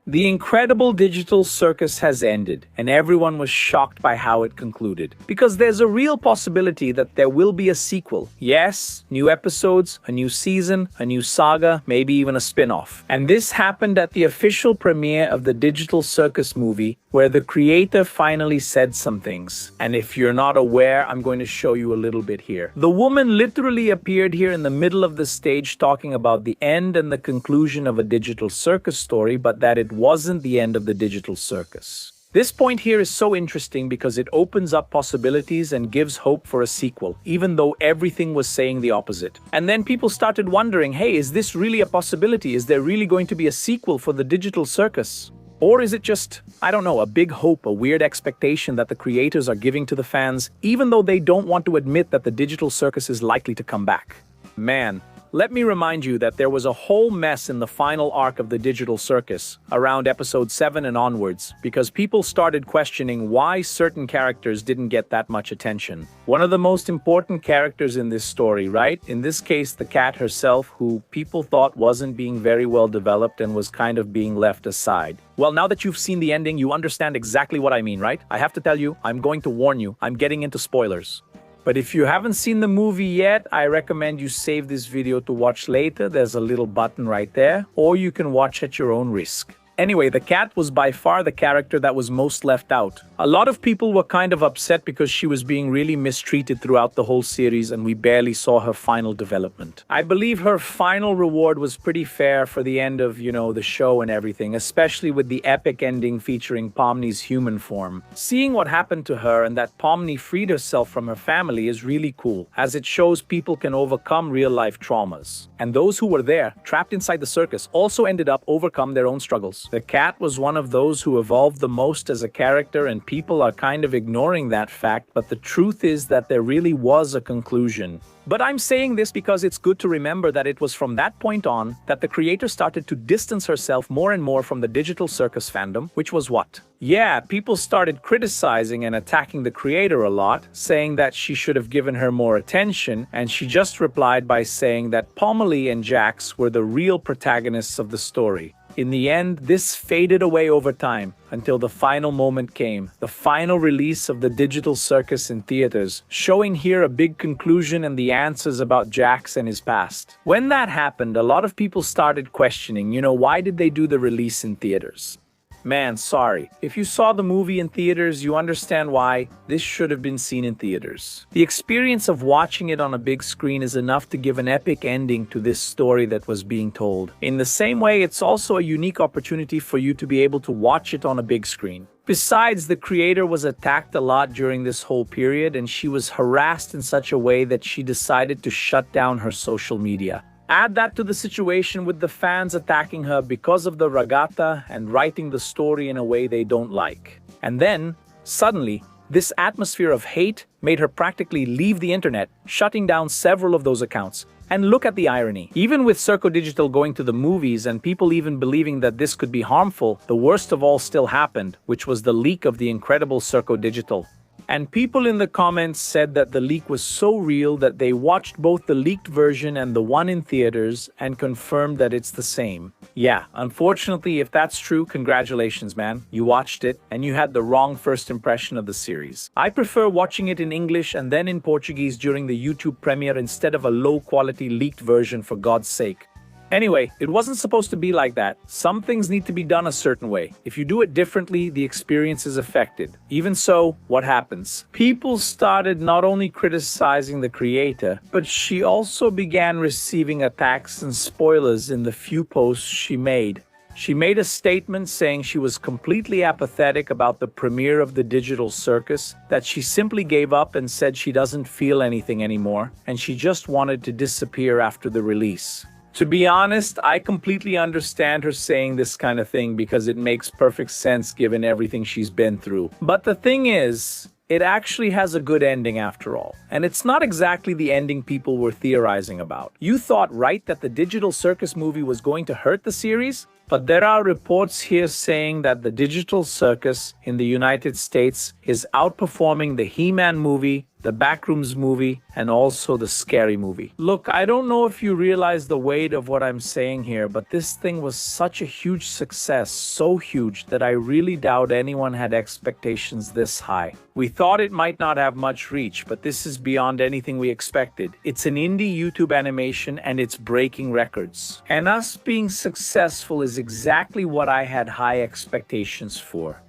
The incredible digital circus has ended, and everyone was shocked by how it concluded. Because there's a real possibility that there will be a sequel. Yes, new episodes, a new season, a new saga, maybe even a spin-off. And this happened at the official premiere of the digital circus movie, where the creator finally said some things. And if you're not aware, I'm going to show you a little bit here. The woman literally appeared here in the middle of the stage talking about the end and the conclusion of a digital circus story, but that it wasn't the end of the digital circus. This point here is so interesting because it opens up possibilities and gives hope for a sequel, even though everything was saying the opposite. And then people started wondering, hey, is this really a possibility? Is there really going to be a sequel for the digital circus? Or is it just, I don't know, a big hope, a weird expectation that the creators are giving to the fans, even though they don't want to admit that the digital circus is likely to come back? Man, let me remind you that there was a whole mess in the final arc of the digital circus, around episode 7 and onwards, because people started questioning why certain characters didn't get that much attention. One of the most important characters in this story, right? In this case, the cat herself, who people thought wasn't being very well developed and was kind of being left aside. Well, now that you've seen the ending, you understand exactly what I mean, right? I have to tell you, I'm going to warn you, I'm getting into spoilers. But if you haven't seen the movie yet, I recommend you save this video to watch later. There's a little button right there, or you can watch at your own risk. Anyway, the cat was by far the character that was most left out. A lot of people were kind of upset because she was being really mistreated throughout the whole series and we barely saw her final development. I believe her final reward was pretty fair for the end of, the show and everything, especially with the epic ending featuring Pomni's human form. Seeing what happened to her and that Pomni freed herself from her family is really cool, as it shows people can overcome real-life traumas. And those who were there, trapped inside the circus, also ended up overcome their own struggles. The cat was one of those who evolved the most as a character, and people are kind of ignoring that fact, but the truth is that there really was a conclusion. But I'm saying this because it's good to remember that it was from that point on that the creator started to distance herself more and more from the digital circus fandom, which was what? Yeah, people started criticizing and attacking the creator a lot, saying that she should have given her more attention, and she just replied by saying that Pomeli and Jax were the real protagonists of the story. In the end, this faded away over time until the final moment came, the final release of the digital circus in theaters, showing here a big conclusion and the answers about Jax and his past. When that happened, a lot of people started questioning, why did they do the release in theaters? Man, sorry. If you saw the movie in theaters, you understand why this should have been seen in theaters. The experience of watching it on a big screen is enough to give an epic ending to this story that was being told. In the same way, it's also a unique opportunity for you to be able to watch it on a big screen. Besides, the creator was attacked a lot during this whole period, and she was harassed in such a way that she decided to shut down her social media. Add that to the situation with the fans attacking her because of the regatta and writing the story in a way they don't like. And then, suddenly, this atmosphere of hate made her practically leave the internet, shutting down several of those accounts. And look at the irony. Even with Circo Digital going to the movies and people even believing that this could be harmful, the worst of all still happened, which was the leak of the incredible Circo Digital. And people in the comments said that the leak was so real that they watched both the leaked version and the one in theaters and confirmed that it's the same. Yeah, unfortunately, if that's true, congratulations, man. You watched it and you had the wrong first impression of the series. I prefer watching it in English and then in Portuguese during the YouTube premiere instead of a low-quality leaked version, for God's sake. Anyway, it wasn't supposed to be like that. Some things need to be done a certain way. If you do it differently, the experience is affected. Even so, what happens? People started not only criticizing the creator, but she also began receiving attacks and spoilers in the few posts she made. She made a statement saying she was completely apathetic about the premiere of the digital circus, that she simply gave up and said she doesn't feel anything anymore, and she just wanted to disappear after the release. To be honest, I completely understand her saying this kind of thing because it makes perfect sense given everything she's been through. But the thing is, it actually has a good ending after all. And it's not exactly the ending people were theorizing about. You thought, right, that the digital circus movie was going to hurt the series? But there are reports here saying that the digital circus in the United States is outperforming the He-Man movie, the Backrooms movie, and also the Scary movie. Look, I don't know if you realize the weight of what I'm saying here, but this thing was such a huge success, so huge that I really doubt anyone had expectations this high. We thought it might not have much reach, but this is beyond anything we expected. It's an indie YouTube animation and it's breaking records. And us being successful is exactly what I had high expectations for.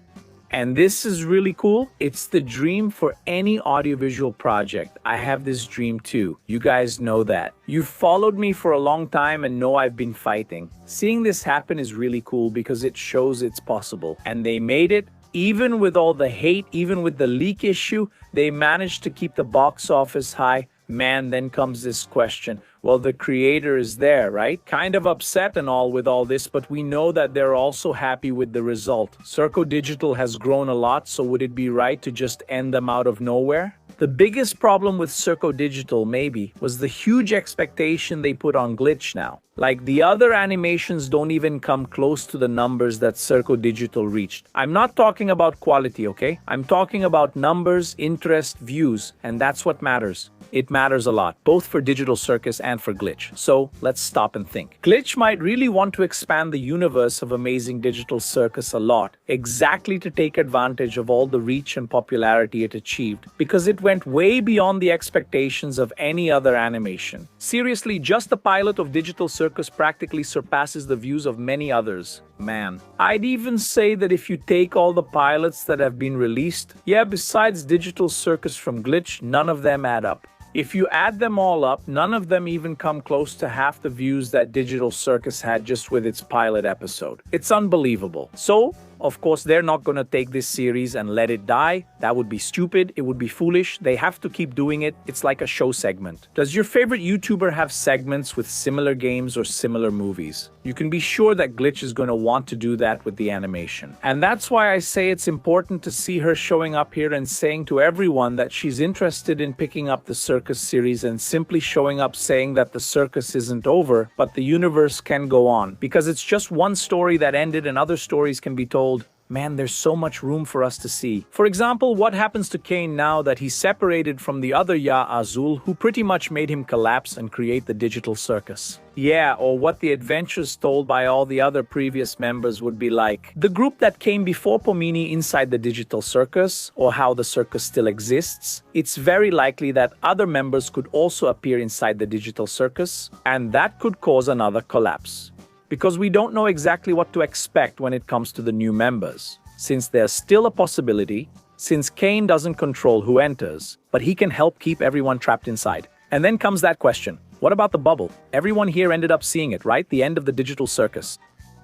And this is really cool. It's the dream for any audiovisual project. I have this dream too. You guys know that. You've followed me for a long time and know I've been fighting. Seeing this happen is really cool because it shows it's possible. And they made it. Even with all the hate, even with the leak issue, they managed to keep the box office high. Man, then comes this question. Well, the creator is there, right? Kind of upset and all with all this, but we know that they're also happy with the result. Circo Digital has grown a lot, so would it be right to just end them out of nowhere? The biggest problem with Circo Digital, maybe, was the huge expectation they put on Glitch now. Like, the other animations don't even come close to the numbers that Circo Digital reached. I'm not talking about quality, okay? I'm talking about numbers, interest, views, and that's what matters. It matters a lot, both for Digital Circus and for Glitch. So, let's stop and think. Glitch might really want to expand the universe of Amazing Digital Circus a lot, exactly to take advantage of all the reach and popularity it achieved, because it went way beyond the expectations of any other animation. Seriously, just the pilot of Digital Circus practically surpasses the views of many others. Man, I'd even say that if you take all the pilots that have been released, besides Digital Circus from Glitch, none of them add up. If you add them all up, none of them even come close to half the views that Digital Circus had just with its pilot episode. It's unbelievable. So, of course, they're not going to take this series and let it die. That would be stupid. It would be foolish. They have to keep doing it. It's like a show segment. Does your favorite YouTuber have segments with similar games or similar movies? You can be sure that Glitch is going to want to do that with the animation. And that's why I say it's important to see her showing up here and saying to everyone that she's interested in picking up the Circus series and simply showing up saying that the circus isn't over, but the universe can go on. Because it's just one story that ended and other stories can be told. Man, there's so much room for us to see. For example, what happens to Kane now that he's separated from the other Ya Azul, who pretty much made him collapse and create the Digital Circus? Yeah, or what the adventures told by all the other previous members would be like. The group that came before Pomini inside the Digital Circus, or how the circus still exists. It's very likely that other members could also appear inside the Digital Circus, and that could cause another collapse. Because we don't know exactly what to expect when it comes to the new members, since there's still a possibility, since Kane doesn't control who enters, but he can help keep everyone trapped inside. And then comes that question, what about the bubble? Everyone here ended up seeing it, right? The end of the Digital Circus.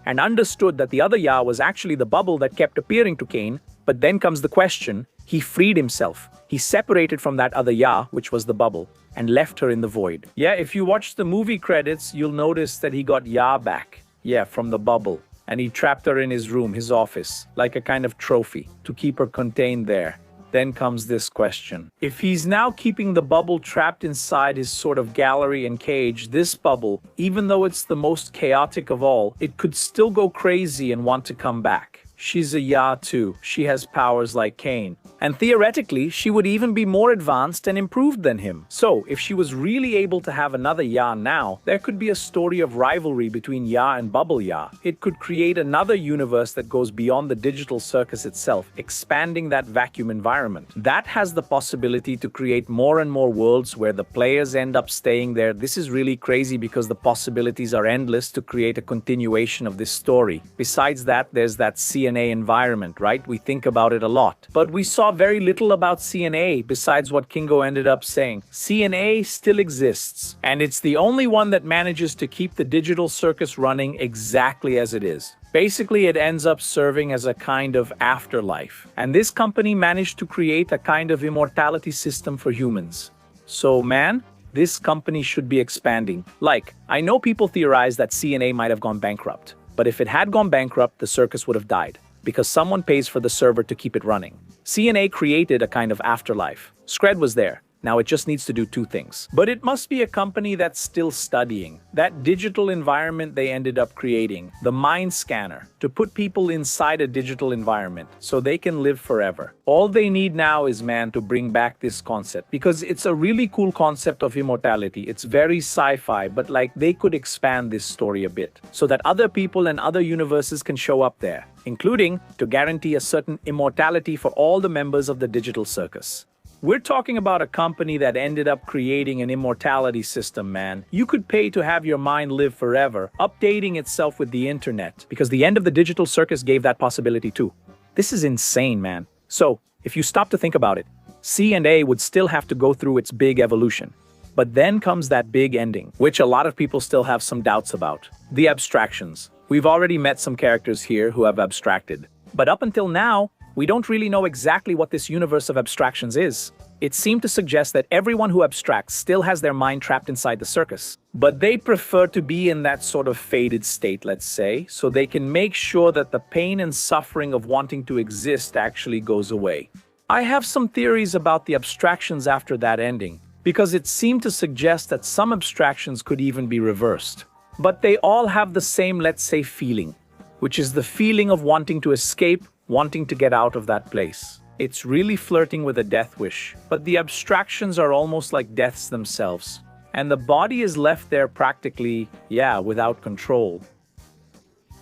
And understood that the other Ya was actually the bubble that kept appearing to Kane, but then comes the question, he freed himself. He separated from that other Ya, which was the bubble, and left her in the void. Yeah, if you watch the movie credits, you'll notice that he got Ya back. Yeah, from the bubble. And he trapped her in his room, his office, like a kind of trophy, to keep her contained there. Then comes this question. If he's now keeping the bubble trapped inside his sort of gallery and cage, this bubble, even though it's the most chaotic of all, it could still go crazy and want to come back. She's a Ya too. She has powers like Kane. And theoretically, she would even be more advanced and improved than him. So, if she was really able to have another Ya now, there could be a story of rivalry between Ya and Bubble Ya. It could create another universe that goes beyond the Digital Circus itself, expanding that vacuum environment. That has the possibility to create more and more worlds where the players end up staying there. This is really crazy because the possibilities are endless to create a continuation of this story. Besides that, there's that CNA environment, right? We think about it a lot. But we saw very little about CNA besides what Kingo ended up saying. CNA still exists, and it's the only one that manages to keep the Digital Circus running exactly as it is. Basically, it ends up serving as a kind of afterlife. And this company managed to create a kind of immortality system for humans. So, man, this company should be expanding. Like, I know people theorize that CNA might have gone bankrupt, but if it had gone bankrupt, the circus would have died, because someone pays for the server to keep it running. CNA created a kind of afterlife. Scred was there. Now it just needs to do two things. But it must be a company that's still studying. That digital environment they ended up creating, the mind scanner, to put people inside a digital environment so they can live forever. All they need now is, man, to bring back this concept, because it's a really cool concept of immortality. It's very sci-fi, but like they could expand this story a bit so that other people and other universes can show up there, including to guarantee a certain immortality for all the members of the digital circus. We're talking about a company that ended up creating an immortality system, man. You could pay to have your mind live forever, updating itself with the internet, because the end of the digital circus gave that possibility too. This is insane, man. So, if you stop to think about it, C&A would still have to go through its big evolution. But then comes that big ending, which a lot of people still have some doubts about. The abstractions. We've already met some characters here who have abstracted. But up until now, we don't really know exactly what this universe of abstractions is. It seemed to suggest that everyone who abstracts still has their mind trapped inside the circus. But they prefer to be in that sort of faded state, let's say, so they can make sure that the pain and suffering of wanting to exist actually goes away. I have some theories about the abstractions after that ending, because it seemed to suggest that some abstractions could even be reversed. But they all have the same, let's say, feeling, which is the feeling of wanting to escape, wanting to get out of that place. It's really flirting with a death wish, but the abstractions are almost like deaths themselves. And the body is left there practically, without control.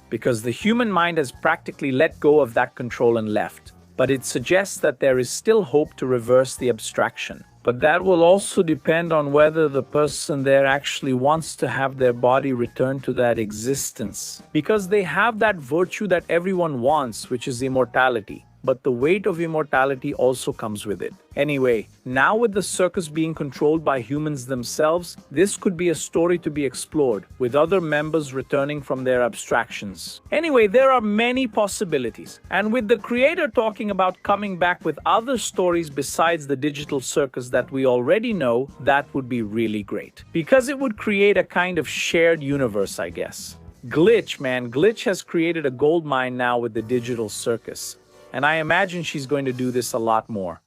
Because the human mind has practically let go of that control and left. But it suggests that there is still hope to reverse the abstraction. But that will also depend on whether the person there actually wants to have their body return to that existence. Because they have that virtue that everyone wants, which is immortality. But the weight of immortality also comes with it. Anyway, now with the circus being controlled by humans themselves, this could be a story to be explored, with other members returning from their abstractions. Anyway, there are many possibilities. And with the creator talking about coming back with other stories besides the digital circus that we already know, that would be really great. Because it would create a kind of shared universe, I guess. Glitch has created a gold mine now with the digital circus. And I imagine she's going to do this a lot more.